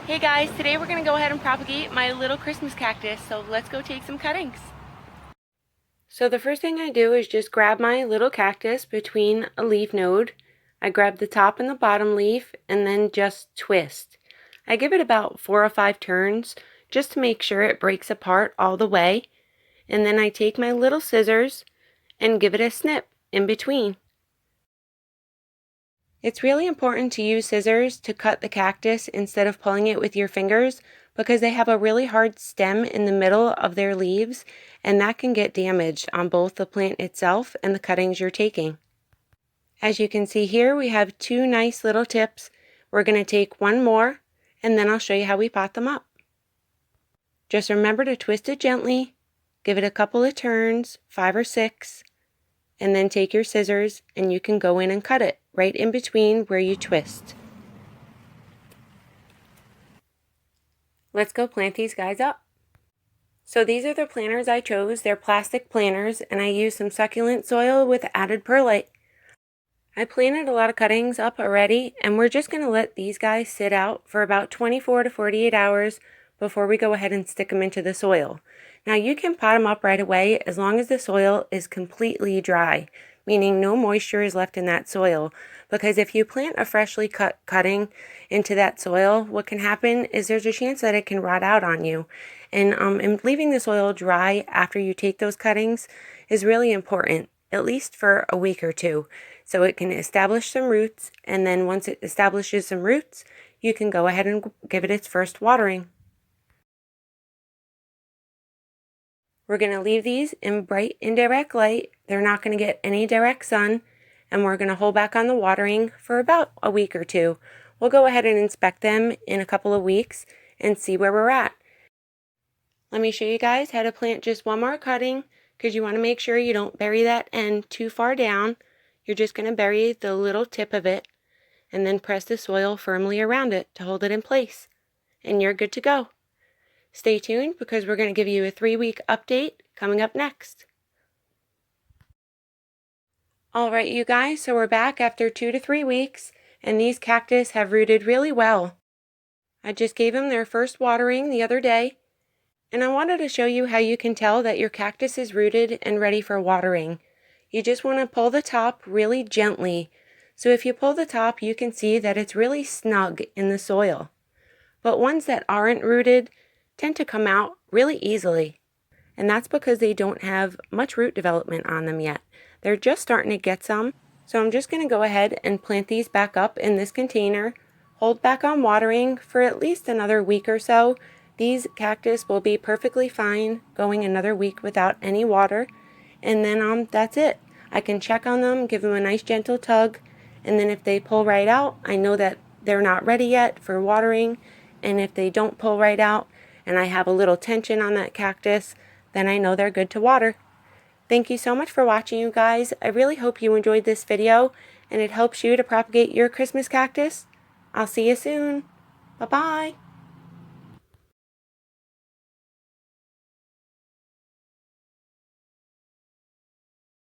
Hey guys, today we're going to go ahead and propagate my little Christmas cactus, so let's go take some cuttings. So the first thing I do is just grab my little cactus between a leaf node. I grab the top and the bottom leaf and then just twist. I give it about 4 or 5 turns just to make sure it breaks apart all the way, and then I take my little scissors and give it a snip in between. It's really important to use scissors to cut the cactus instead of pulling it with your fingers because they have a really hard stem in the middle of their leaves, and that can get damaged on both the plant itself and the cuttings you're taking. As you can see here, we have 2 nice little tips. We're going to take one more and then I'll show you how we pot them up. Just remember to twist it gently, give it a couple of turns, 5 or 6, and then take your scissors and you can go in and cut it right in between where you twist. Let's go plant these guys up. So these are the planters I chose. They're plastic planters and I used some succulent soil with added perlite. I planted a lot of cuttings up already and we're just going to let these guys sit out for about 24 to 48 hours before we go ahead and stick them into the soil. Now you can pot them up right away as long as the soil is completely dry, meaning no moisture is left in that soil, because if you plant a freshly cut cutting into that soil, what can happen is there's a chance that it can rot out on you. And leaving the soil dry after you take those cuttings is really important, at least for a week or 2, so it can establish some roots, and then once it establishes some roots, you can go ahead and give it its first watering. We're going to leave these in bright indirect light. They're not going to get any direct sun, and we're going to hold back on the watering for about a week or 2. We'll go ahead and inspect them in a couple of weeks and see where we're at. Let me show you guys how to plant just one more cutting, because you want to make sure you don't bury that end too far down. You're just going to bury the little tip of it and then press the soil firmly around it to hold it in place, and you're good to go. Stay tuned because we're going to give you a 3-week update coming up next. Alright you guys, so we're back after 2 to 3 weeks and these cactus have rooted really well. I just gave them their first watering the other day, and I wanted to show you how you can tell that your cactus is rooted and ready for watering. You just want to pull the top really gently. So if you pull the top, you can see that it's really snug in the soil. But ones that aren't rooted tend to come out really easily, and that's because they don't have much root development on them yet. They're just starting to get some, so I'm just going to go ahead and plant these back up in this container, hold back on watering for at least another week or so. These cactus will be perfectly fine going another week without any water, and then that's it. I can check on them, give them a nice gentle tug, and then if they pull right out, I know that they're not ready yet for watering, and if they don't pull right out, and I have a little tension on that cactus, then I know they're good to water. Thank you so much for watching, you guys. I really hope you enjoyed this video and it helps you to propagate your Christmas cactus. I'll see you soon. Bye-bye.